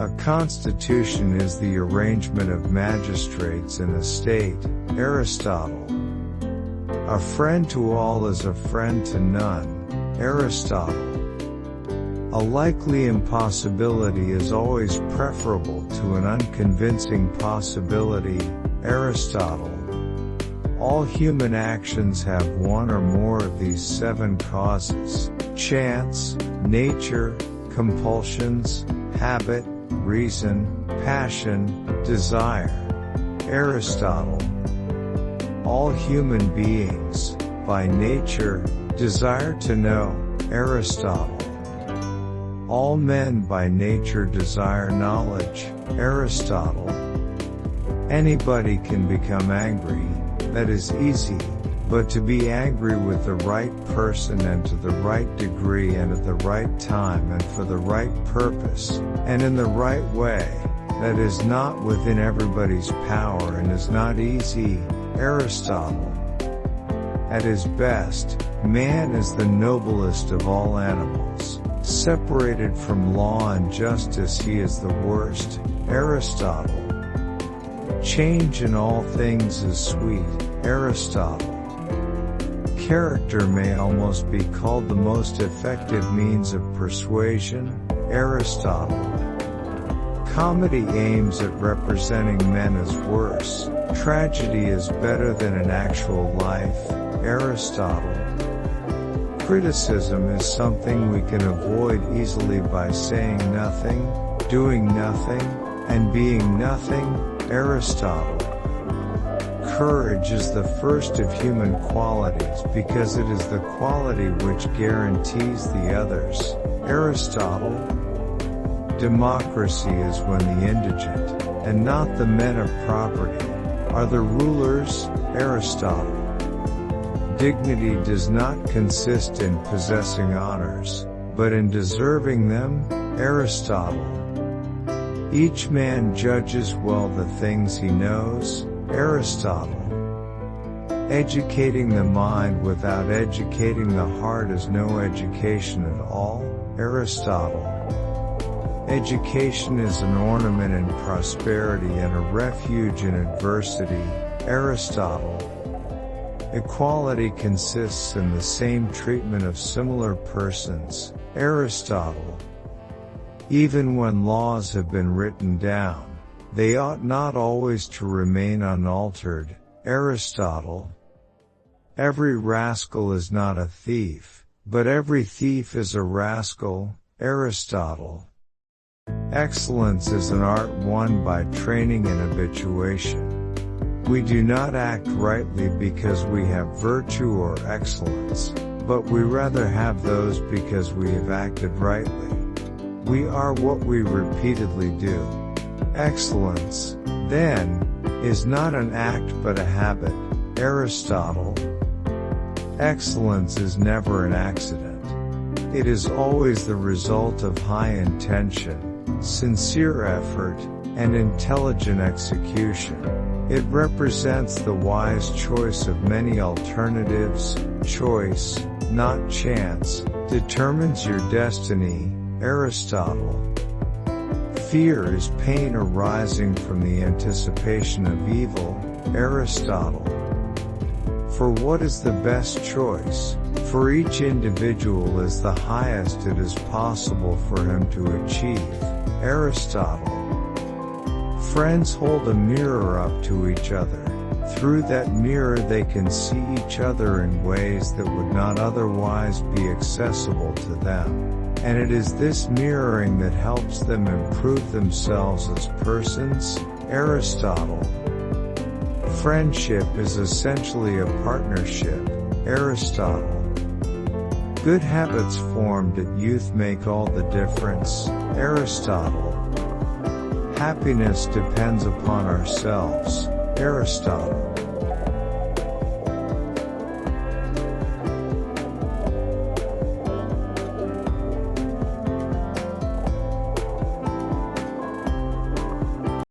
A constitution is the arrangement of magistrates in a state, Aristotle. A friend to all is a friend to none, Aristotle. A likely impossibility is always preferable to an unconvincing possibility, Aristotle. All human actions have one or more of these 7 causes: chance, nature, compulsions, habit, reason, passion, desire. Aristotle. All human beings, by nature, desire to know, Aristotle. All men by nature desire knowledge, Aristotle. Anybody can become angry, that is easy, but to be angry with the right person and to the right degree and at the right time and for the right purpose, and in the right way, that is not within everybody's power and is not easy, Aristotle. At his best, man is the noblest of all animals. Separated from law and justice, he is the worst, Aristotle. Change in all things is sweet, Aristotle. Character may almost be called the most effective means of persuasion, Aristotle. Comedy aims at representing men as worse. Tragedy is better than an actual life, Aristotle. Criticism is something we can avoid easily by saying nothing, doing nothing, and being nothing, Aristotle. Courage is the first of human qualities because it is the quality which guarantees the others, Aristotle. Democracy is when the indigent, and not the men of property, are the rulers, Aristotle. Dignity does not consist in possessing honors, but in deserving them, Aristotle. Each man judges well the things he knows, Aristotle. Educating the mind without educating the heart is no education at all, Aristotle. Education is an ornament in prosperity and a refuge in adversity, Aristotle. Equality consists in the same treatment of similar persons, Aristotle. Even when laws have been written down, they ought not always to remain unaltered, Aristotle. Every rascal is not a thief, but every thief is a rascal, Aristotle. Excellence is an art won by training and habituation. We do not act rightly because we have virtue or excellence, but we rather have those because we have acted rightly. We are what we repeatedly do. Excellence, then, is not an act but a habit, Aristotle. Excellence is never an accident. It is always the result of high intention, sincere effort, and intelligent execution. It represents the wise choice of many alternatives. Choice, not chance, determines your destiny, Aristotle. Fear is pain arising from the anticipation of evil, Aristotle. For what is the best choice? For each individual is the highest it is possible for him to achieve, Aristotle. Friends hold a mirror up to each other. Through that mirror they can see each other in ways that would not otherwise be accessible to them. And it is this mirroring that helps them improve themselves as persons, Aristotle. Friendship is essentially a partnership, Aristotle. Good habits formed at youth make all the difference, Aristotle. Happiness depends upon ourselves, Aristotle.